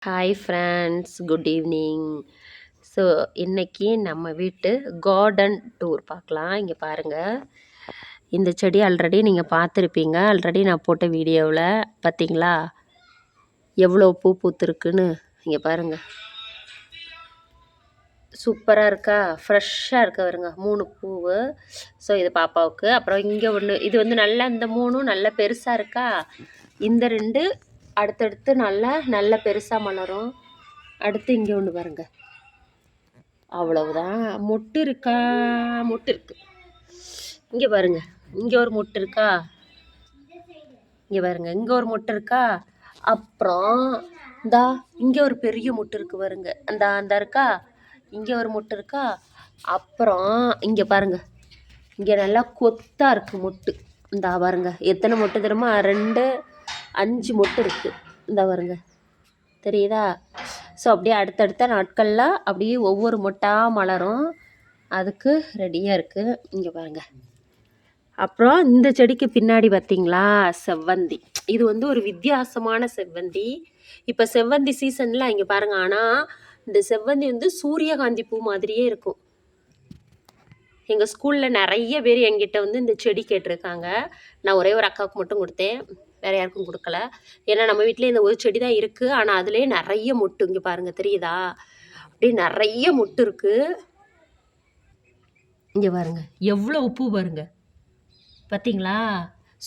Hi friends, good evening. So இன்றைக்கி நம்ம வீட்டு கார்டன் டூர் பார்க்கலாம். இங்கே பாருங்கள், இந்த செடி ஆல்ரெடி நீங்கள் பார்த்துருப்பீங்க. ஆல்ரெடி நான் போட்ட வீடியோவில் பார்த்தீங்களா எவ்வளோ பூ பூத்துருக்குன்னு. இங்கே பாருங்கள், சூப்பராக இருக்கா, ஃப்ரெஷ்ஷாக இருக்க வருங்க 3 பூவு. ஸோ இது பாப்பாவுக்கு. அப்புறம் இங்கே ஒன்று, இது வந்து நல்லா, இந்த 3ம் நல்ல பெருசாக இருக்கா. இந்த 2 அடுத்தடுத்து நல்ல பெருசாக மலரும். அடுத்து இங்கே ஒன்று பாருங்க, அவ்வளவுதான். மொட்டு இருக்கா? மொட்டு இருக்கு. இங்கே பாருங்க, இங்கே ஒரு மொட்டு இருக்கா. இங்கே பாருங்க, இங்கே ஒரு மொட்டு இருக்கா. அப்புறம் இந்தா இங்கே ஒரு பெரிய மொட்டு இருக்கு பாருங்க. அந்த இருக்கா, இங்கே ஒரு மொட்டு இருக்கா. அப்புறம் இங்கே பாருங்க, இங்கே நல்லா கொத்தா இருக்கு மொட்டு. இந்தா பாருங்க, எத்தனை மொட்டு தெரியுமா? 2 5 மொட்டு இருக்குது. இந்த பாருங்க, தெரியுதா? ஸோ அப்படியே அடுத்தடுத்த நாட்களில் அப்படியே ஒவ்வொரு மொட்டாக மலரும். அதுக்கு ரெடியாக இருக்குது. இங்கே பாருங்கள். அப்புறம் இந்த செடிக்கு பின்னாடி பார்த்தீங்களா செவ்வந்தி. இது வந்து ஒரு வித்தியாசமான செவ்வந்தி. இப்போ செவ்வந்தி சீசனில் இங்கே பாருங்கள். ஆனால் இந்த செவ்வந்தி வந்து சூரியகாந்தி பூ மாதிரியே இருக்கும். எங்கள் ஸ்கூலில் நிறைய பேர் என்கிட்ட வந்து இந்த செடி கேட்டிருக்காங்க. நான் ஒரே ஒரு அக்காவுக்கு மட்டும் கொடுத்தேன், வேறு யாருக்கும் கொடுக்கல. ஏன்னா நம்ம வீட்டிலே இந்த ஒரு செடி தான் இருக்குது. ஆனால் அதுலேயே நிறைய மொட்டு. இங்கே பாருங்கள், தெரியுதா? அப்படியே நிறைய மொட்டு இருக்குது. இங்கே பாருங்கள், எவ்வளோ பூ பாருங்க, பார்த்தீங்களா?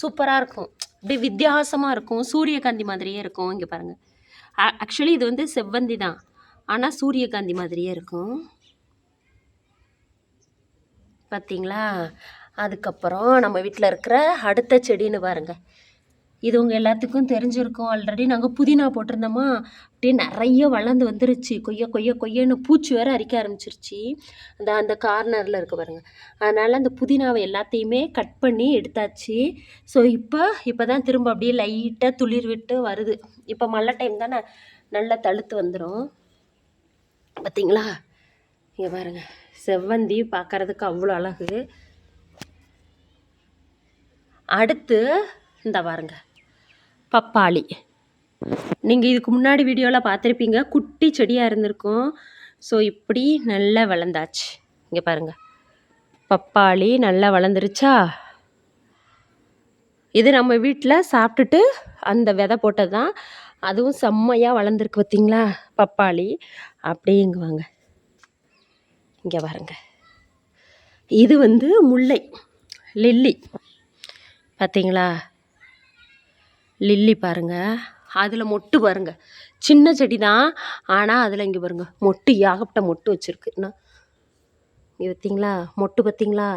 சூப்பராக இருக்கும். அப்படியே வித்தியாசமாக இருக்கும், சூரியகாந்தி மாதிரியே இருக்கும். இங்கே பாருங்கள், ஆக்சுவலி இது வந்து செவ்வந்தி தான், ஆனால் சூரியகாந்தி மாதிரியே இருக்கும். பார்த்தீங்களா? அதுக்கப்புறம் நம்ம வீட்டில் இருக்கிற அடுத்த செடின்னு பாருங்கள். இது உங்கள் எல்லாத்துக்கும் தெரிஞ்சிருக்கும். ஆல்ரெடி நாங்கள் புதினா போட்டிருந்தோமா, அப்படியே நிறைய வளர்ந்து வந்துருச்சு. கொய்யன்னு பூச்சி வேறு அரிக்க ஆரம்பிச்சிருச்சு. அந்த கார்னரில் இருக்க பாருங்கள். அதனால் அந்த புதினாவை எல்லாத்தையுமே கட் பண்ணி எடுத்தாச்சு. ஸோ இப்போ தான் திரும்ப அப்படியே லைட்டாக துளிர் விட்டு வருது. இப்போ மழை டைம் தானே, நல்லா தழுத்து வந்துடும். பார்த்தீங்களா? இங்கே பாருங்கள், செவ்வந்தி பார்க்குறதுக்கு அவ்வளோ அழகு. அடுத்து இந்த பாருங்க, பப்பாளி. நீங்கள் இதுக்கு முன்னாடி வீடியோவில் பார்த்துருப்பீங்க, குட்டி செடியாக இருந்திருக்கும். ஸோ இப்படி நல்லா வளர்ந்தாச்சு. இங்கே பாருங்கள், பப்பாளி நல்லா வளர்ந்துருச்சா. இது நம்ம வீட்டில் சாப்பிட்டுட்டு அந்த விதை போட்டது தான். அதுவும் செம்மையாக வளர்ந்துருக்கு. பார்த்தீங்களா பப்பாளி? அப்படிங்குவாங்க. இங்கே பாருங்க, இது வந்து முல்லை, லில்லி. பார்த்தீங்களா? லில்லி பாருங்கள், அதில் மொட்டு பாருங்கள். சின்ன செடி தான், ஆனால் அதில் இங்கே பாருங்கள் மொட்டு, ஏகப்பட்ட மொட்டு வச்சுருக்குண்ணா. இங்கே பார்த்தீங்களா மொட்டு? பார்த்தீங்களா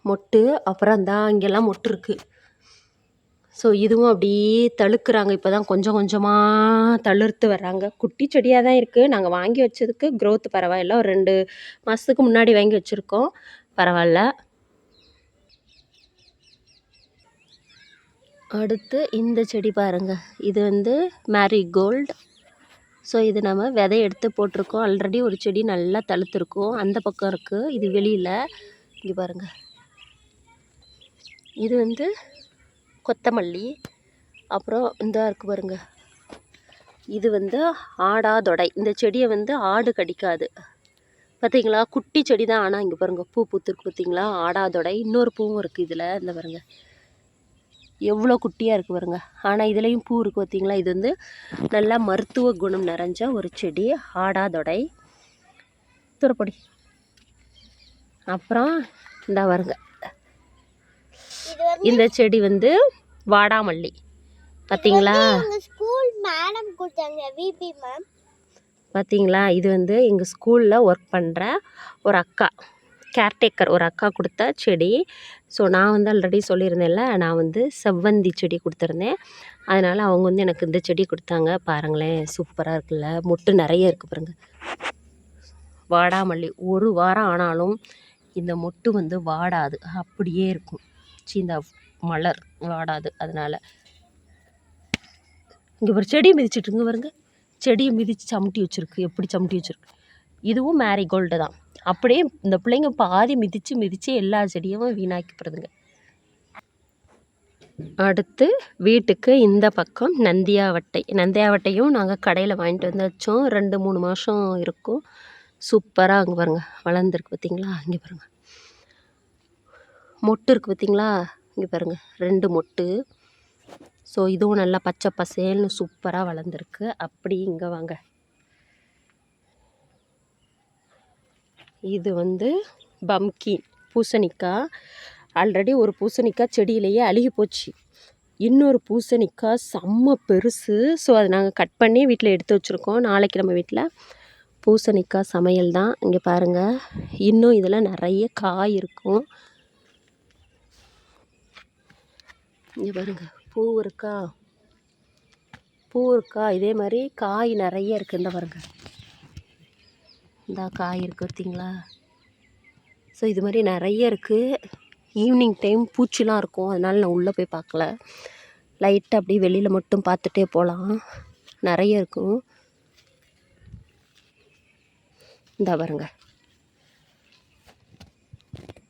மொட்டு? அப்புறம் தான் இங்கெல்லாம் மொட்டு இருக்குது. ஸோ இதுவும் அப்படியே தழுக்குறாங்க. இப்போ தான் கொஞ்சம் கொஞ்சமாக தளிர்த்து வர்றாங்க. குட்டி செடியாக தான் இருக்குது. நாங்கள் வாங்கி வச்சதுக்கு க்ரோத் பரவாயில்ல. ஒரு 2 மாதத்துக்கு முன்னாடி வாங்கி வச்சுருக்கோம், பரவாயில்ல. அடுத்து இந்த செடி பாருங்கள், இது வந்து மேரிகோல்டு. ஸோ இது நம்ம விதை எடுத்து போட்டிருக்கோம். ஆல்ரெடி ஒரு செடி நல்லா தழுத்துருக்கும், அந்த பக்கம் இருக்குது, இது வெளியில். இங்கே பாருங்கள், இது வந்து கொத்தமல்லி. அப்புறம் இந்த இருக்குது பாருங்கள், இது வந்து ஆடாதொடை. இந்த செடியை வந்து ஆடு கடிக்காது. பார்த்தீங்களா? குட்டி செடி தான், ஆனால் இங்கே பாருங்கள் பூ பூத்துருக்கு. பார்த்தீங்களா? ஆடாதொடை. இன்னொரு பூவும் இருக்குது இதில். இந்த பாருங்கள், எவ்வளோ குட்டியாக இருக்குது பாருங்க. ஆனால் இதுலேயும் பூ இருக்குது. பார்த்தீங்களா? இது வந்து நல்லா மருத்துவ குணம் நிறைஞ்ச ஒரு செடி, ஆடாதொடை. துறப்படி. அப்புறம் இந்த பாருங்க, இந்த செடி வந்து வாடாமல்லி. பார்த்தீங்களா? பார்த்தீங்களா? இது வந்து எங்கள் ஸ்கூலில் ஒர்க் பண்ணுற ஒரு அக்கா, கேர்டேக்கர் ஒரு அக்கா கொடுத்த செடி. ஸோ நான் வந்து ஆல்ரெடி சொல்லியிருந்தேன்ல, நான் வந்து செவ்வந்தி செடி கொடுத்துருந்தேன். அதனால் அவங்க வந்து எனக்கு இந்த செடி கொடுத்தாங்க. பாருங்களேன், சூப்பராக இருக்குல்ல, மொட்டு நிறைய இருக்குது பாருங்கள். வாடாமல்லி 1 வாரம் ஆனாலும் இந்த மொட்டு வந்து வாடாது, அப்படியே இருக்கும். இந்த மலர் வாடாது. அதனால் இங்கே ஒரு செடியை மிதிச்சிட்டுங்க பாருங்க, செடியை மிதித்து சமட்டி வச்சுருக்கு. எப்படி சமட்டி வச்சுருக்கு? இதுவும் மேரிகோல்டு தான். அப்படியே இந்த பிள்ளைங்க பாதி மிதித்து எல்லா செடியும் வீணாக்கி போடுதுங்க. அடுத்து வீட்டுக்கு இந்த பக்கம் நந்தியாவட்டையும் நாங்கள் கடையில் வாங்கிட்டு வந்து வச்சோம். 2-3 மாதம் இருக்கும். சூப்பராக அங்கே பாருங்கள் வளர்ந்துருக்கு பார்த்தீங்களா? இங்கே பாருங்கள் மொட்டு இருக்குது பார்த்தீங்களா? இங்கே பாருங்கள் 2 மொட்டு. ஸோ இதுவும் நல்லா பச்சை பசேல்னு சூப்பராக வளர்ந்துருக்கு. அப்படி இங்கே வாங்க, இது வந்து பம்கின் பூசணிக்காய். ஆல்ரெடி ஒரு பூசணிக்காய் செடியிலேயே அழுகி போச்சு. இன்னொரு பூசணிக்காய் செம்ம பெருசு. ஸோ அதை நாங்கள் கட் பண்ணி வீட்டில் எடுத்து வச்சுருக்கோம். நாளைக்கு நம்ம வீட்டில் பூசணிக்காய் சமையல் தான். இங்கே பாருங்கள், இன்னும் இதில் நிறைய காய் இருக்கும். இங்கே பாருங்கள் பூ இருக்கா, இதே மாதிரி காய் நிறைய இருக்குது. இந்த பாருங்கள், இந்த காய் இருக்குது பார்த்தீங்களா? ஸோ இது மாதிரி நிறைய இருக்குது. ஈவினிங் டைம் பூச்சிலாம் இருக்கும், அதனால நான் உள்ளே போய் பார்க்கல. லைட்டாக அப்படியே வெளியில் மட்டும் பார்த்துட்டே போகலாம். நிறைய இருக்கும். இந்த பாருங்க,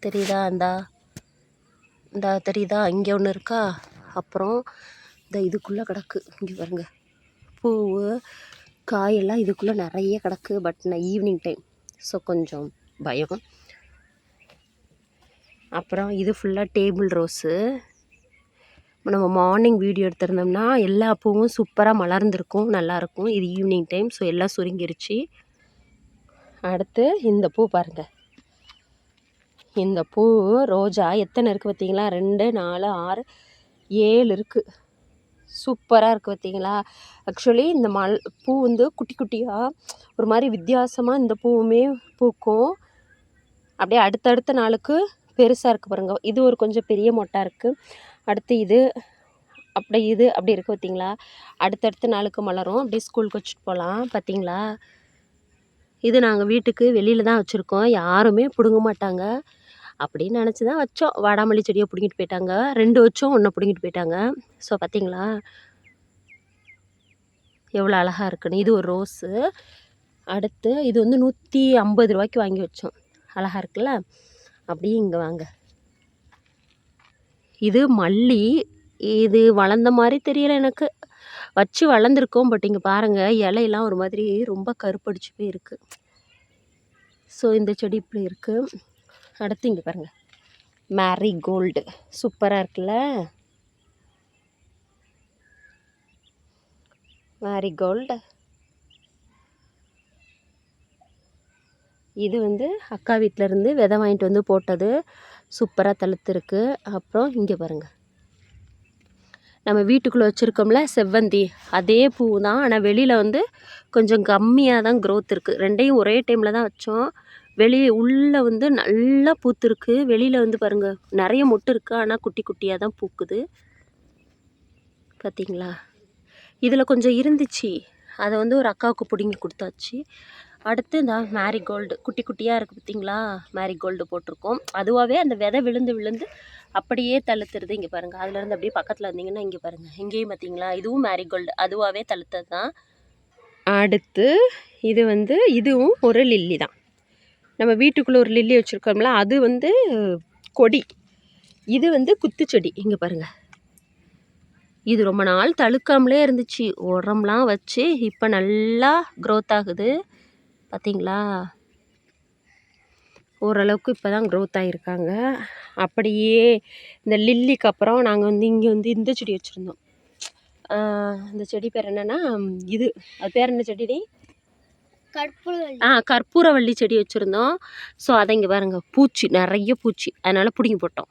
தெரியுதா? இந்த தெரியுதா? இங்கே ஒன்று இருக்கா. அப்புறம் இந்த இதுக்குள்ளே கிடக்கு. இங்கே பாருங்க, பூவு காயெல்லாம் இதுக்குள்ளே நிறைய கிடக்கு. பட் நான் ஈவினிங் டைம், ஸோ கொஞ்சம் பயம். அப்புறம் இது ஃபுல்லாக டேபிள் ரோஸு. நம்ம மார்னிங் வீடியோ எடுத்திருந்தோம்னா எல்லா பூவும் சூப்பராக மலர்ந்துருக்கும், நல்லாயிருக்கும். இது ஈவினிங் டைம், ஸோ எல்லாம் சுருங்கிருச்சு. அடுத்து இந்த பூ பாருங்கள், இந்த பூ ரோஜா எத்தனை இருக்குது பார்த்தீங்களா? 2, 4, 6, 7 இருக்குது. சூப்பராக இருக்குது பார்த்தீங்களா? ஆக்சுவலி இந்த பூ வந்து குட்டி குட்டியாக ஒரு மாதிரி வித்தியாசமாக இந்த பூவுமே பூக்கும். அப்படியே அடுத்தடுத்த நாளுக்கு பெருசாக இருக்குது பாருங்க. இது ஒரு கொஞ்சம் பெரிய மொட்டாக இருக்குது. அடுத்து இது அப்படி இருக்குது பார்த்தீங்களா? அடுத்தடுத்த நாளுக்கு மலரும். அப்படியே ஸ்கூலுக்கு வச்சுட்டு போகலாம். பார்த்தீங்களா? இது நாங்கள் வீட்டுக்கு வெளியில் தான் வச்சுருக்கோம், யாருமே பிடுங்க மாட்டாங்க அப்படின்னு நினச்சி தான் வச்சோம். வாடாமல்லி செடியை பிடுங்கிட்டு போயிட்டாங்க. 2 வச்சோம், 1 பிடுங்கிட்டு போயிட்டாங்க. ஸோ பார்த்தீங்களா எவ்வளோ அழகாக இருக்குன்னு. இது ஒரு ரோஸு. அடுத்து இது வந்து 150 ரூபாய்க்கு வாங்கி வச்சோம். அழகாக இருக்குல்ல? அப்படியே இங்கே வாங்க, இது மல்லி. இது வளர்ந்த மாதிரி தெரியல எனக்கு, வச்சு வளர்ந்துருக்கோம். பட் இங்கே பாருங்கள், இலையெல்லாம் ஒரு மாதிரி ரொம்ப கருப்படிச்சு போய் இருக்குது. ஸோ இந்த செடி இப்படி இருக்குது. அடுத்து இங்கே பாருங்கள், மேரிகோல்டு சூப்பராக இருக்குல்ல? மேரிகோல்டு இது வந்து அக்கா வீட்டிலேருந்து விதை வாங்கிட்டு வந்து போட்டது, சூப்பராக தழுத்துருக்கு. அப்புறம் இங்கே பாருங்கள், நம்ம வீட்டுக்குள்ளே வச்சுருக்கோம்ல செவ்வந்தி, அதே பூ தான். ஆனால் வெளியில் வந்து கொஞ்சம் கம்மியாக தான் க்ரோத் இருக்குது. 2யும் ஒரே டைமில் தான் வச்சோம். உள்ளே வந்து நல்லா பூத்துருக்கு. வெளியில் வந்து பாருங்கள் நிறைய மொட்டு இருக்குது, ஆனால் குட்டி குட்டியாக தான் பூக்குது. பார்த்தீங்களா? இதில் கொஞ்சம் இருந்துச்சு, அதை வந்து ஒரு அக்காவுக்கு பிடுங்கி கொடுத்தாச்சு. அடுத்து இந்த மேரிகோல்டு குட்டி குட்டியாக இருக்குது பார்த்தீங்களா? மேரிகோல்டு போட்டிருக்கோம். அதுவாகவே அந்த விதை விழுந்து அப்படியே தழுத்துறது. இங்கே பாருங்கள், அதுலேருந்து அப்படியே பக்கத்தில் வந்தீங்கன்னா இங்கே பாருங்கள், இங்கேயும் பார்த்தீங்களா? இதுவும் மேரிகோல்டு, அதுவாகவே தழுத்தது தான். அடுத்து இது வந்து இதுவும் ஒரு லில்லி தான். நம்ம வீட்டுக்குள்ளே ஒரு லில்லி வச்சுருக்கோம்ல, அது வந்து கொடி. இது வந்து குத்துச்செடி. இங்கே பாருங்கள், இது ரொம்ப நாள் தழுக்காமலே இருந்துச்சு. உரம்லாம் வச்சு இப்போ நல்லா க்ரோத் ஆகுது. பார்த்தீங்களா? ஓரளவுக்கு இப்போ தான் க்ரோத் ஆகியிருக்காங்க. அப்படியே இந்த லில்லிக்கு அப்புறம் நாங்கள் வந்து இங்கே வந்து இந்த செடி வச்சுருந்தோம். இந்த செடி பேர் என்னென்னா, அது பேர் என்ன செடி? கற்பூரவள்ளி செடி வச்சுருந்தோம். ஸோ அதை இங்கே பாருங்கள், பூச்சி நிறைய பூச்சி, அதனால் பிடுங்கி போட்டோம்.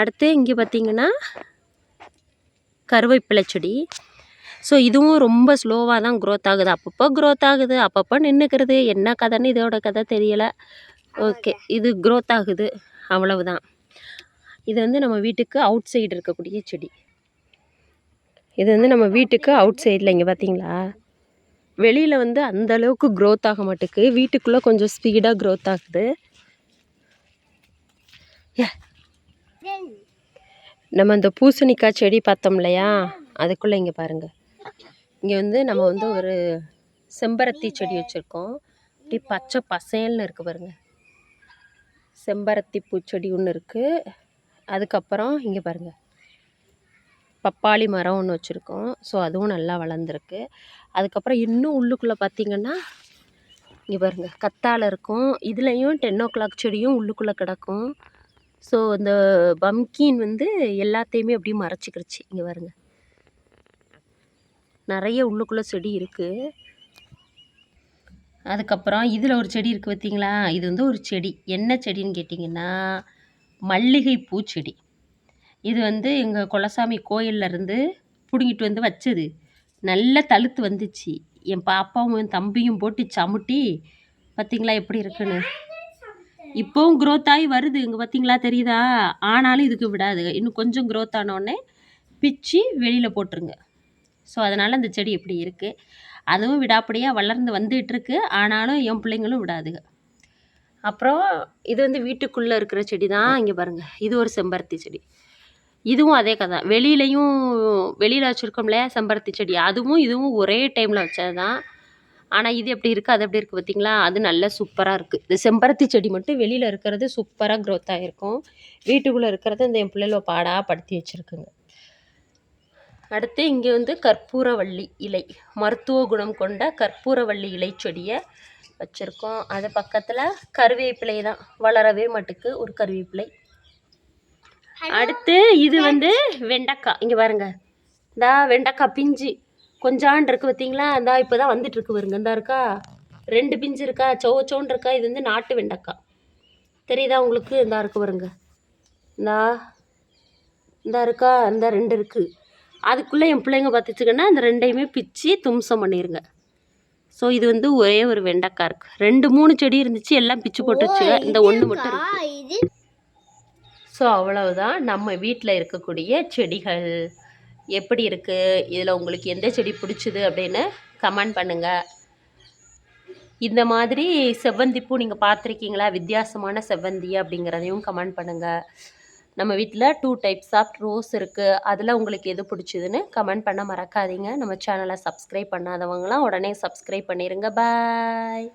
அடுத்து இங்கே பார்த்திங்கன்னா கருவேப்பிலை செடி. ஸோ இதுவும் ரொம்ப ஸ்லோவாக தான் க்ரோத் ஆகுது. அப்பப்போ க்ரோத் ஆகுது, அப்பப்போ நின்றுக்கிறது. என்ன கதைன்னு இதோட கதை தெரியலை. ஓகே, இது க்ரோத் ஆகுது, அவ்வளவுதான். இது வந்து நம்ம வீட்டுக்கு அவுட் சைடு இருக்கக்கூடிய செடி. இது வந்து நம்ம வீட்டுக்கு அவுட் சைடில். இங்கே பார்த்தீங்களா? வெளியில் வந்து அந்தளவுக்கு க்ரோத் ஆக மாட்டேக்கு, வீட்டுக்குள்ளே கொஞ்சம் ஸ்பீடாக க்ரோத் ஆகுது. நம்ம இந்த பூசணிக்காய் செடி பார்த்தோம் இல்லையா, அதுக்குள்ளே இங்கே பாருங்கள், இங்கே வந்து நம்ம வந்து ஒரு செம்பருத்தி செடி வச்சுருக்கோம். இப்படி பச்சை பசேல்னு இருக்குது பாருங்கள், செம்பருத்தி பூச்செடி ஒன்று இருக்குது. அதுக்கப்புறம் இங்கே பாருங்கள், பப்பாளி மரம் ஒன்று வச்சுருக்கோம். ஸோ அதுவும் நல்லா வளர்ந்துருக்கு. அதுக்கப்புறம் இன்னும் உள்ளுக்குள்ளே பார்த்திங்கன்னா இங்கே பாருங்க கத்தாழை இருக்கும். இதுலேயும் 10 o'clock செடியும் உள்ளுக்குள்ளே கிடக்கும். ஸோ இந்த பம்கின் வந்து எல்லாத்தையுமே அப்படியே மறைச்சிக்கிருச்சு. இங்கே பாருங்க நிறைய உள்ளுக்குள்ளே செடி இருக்குது. அதுக்கப்புறம் இதில் ஒரு செடி இருக்குது பார்த்தீங்களா, இது வந்து ஒரு செடி. என்ன செடின்னு கேட்டிங்கன்னா மல்லிகை பூச்செடி. இது வந்து எங்கள் குலசாமி கோயில்லேருந்து பிடுங்கிட்டு வந்து வச்சது. நல்லா தழுத்து வந்துச்சு. என் பாப்பாவும் என் தம்பியும் போட்டு சமுட்டி பார்த்திங்களா எப்படி இருக்குன்னு. இப்போவும் க்ரோத் ஆகி வருது, இங்கே பார்த்திங்களா தெரியுதா. ஆனாலும் இதுக்கு விடாது. இன்னும் கொஞ்சம் க்ரோத் ஆனோடனே பிச்சு வெளியில் போட்டுருங்க. ஸோ அதனால் அந்த செடி எப்படி இருக்குது, அதுவும் விடாப்படியாக வளர்ந்து வந்துகிட்ருக்கு. ஆனாலும் என் பிள்ளைங்களும் விடாதுங்க. அப்புறம் இது வந்து வீட்டுக்குள்ளே இருக்கிற செடி தான். இங்கே பாருங்கள், இது ஒரு செம்பருத்தி செடி. இதுவும் அதே கதை. வெளியில் வச்சுருக்கோம் இல்லையா செம்பருத்தி செடி, அதுவும் இதுவும் ஒரே டைமில் வச்சது தான். ஆனால் இது எப்படி இருக்குது அது எப்படி இருக்குது பார்த்திங்களா, அது நல்லா சூப்பராக இருக்குது. இந்த செம்பருத்தி செடி மட்டும் வெளியில் இருக்கிறது சூப்பராக க்ரோத் ஆகிருக்கும். வீட்டுக்குள்ளே இருக்கிறது இந்த என் பிள்ளைகளை பாடாக படுத்தி வச்சுருக்குங்க. அடுத்து இங்கே வந்து கற்பூரவள்ளி இலை, மருத்துவ குணம் கொண்ட கற்பூரவள்ளி இலை செடியை வச்சுருக்கோம். அது பக்கத்தில் கருவேப்பிலை தான், வளரவே மாட்டுக்கு ஒரு கருவேப்பிலை. அடுத்து இது வந்து வெண்டைக்காய். இங்கே பாருங்க, இந்தா வெண்டைக்காய் பிஞ்சு கொஞ்சாண்டு இருக்குது பார்த்தீங்களா. இந்தா இப்போ தான் வந்துட்டுருக்கு பாருங்க. இந்தா இருக்கா 2 பிஞ்சு இருக்கா, சோன்னு இருக்கா. இது வந்து நாட்டு வெண்டைக்காய் தெரியுதா உங்களுக்கு. இந்தா இருக்கு பாருங்க, இந்தா இருக்கா, இந்த 2 இருக்குது. அதுக்குள்ளே என் பிள்ளைங்க பார்த்துச்சுங்கன்னா இந்த 2ஐயுமே பிச்சு தும்சம் பண்ணிடுங்க. ஸோ இது வந்து ஒரே ஒரு வெண்டைக்காய் இருக்குது. 2-3 செடி இருந்துச்சு, எல்லாம் பிச்சு போட்டுச்சு. இந்த ஒன்று மட்டும் இருக்குது. ஸோ அவ்வளவுதான் நம்ம வீட்டில் இருக்கக்கூடிய செடிகள் எப்படி இருக்குது. இதில் உங்களுக்கு எந்த செடி பிடிச்சிது அப்படின்னு கமெண்ட் பண்ணுங்கள். இந்த மாதிரி செவ்வந்திப்பூ நீங்கள் பார்த்துருக்கீங்களா, வித்தியாசமான செவ்வந்தி அப்படிங்கிறதையும் கமெண்ட் பண்ணுங்கள். நம்ம வீட்டில் 2 டைப்ஸ் ஆஃப் ரோஸ் இருக்குது. அதில் உங்களுக்கு எது பிடிச்சிதுன்னு கமெண்ட் பண்ண மறக்காதீங்க. நம்ம சேனலை சப்ஸ்கிரைப் பண்ணாதவங்களாம் உடனே சப்ஸ்கிரைப் பண்ணிடுங்க. பாய்.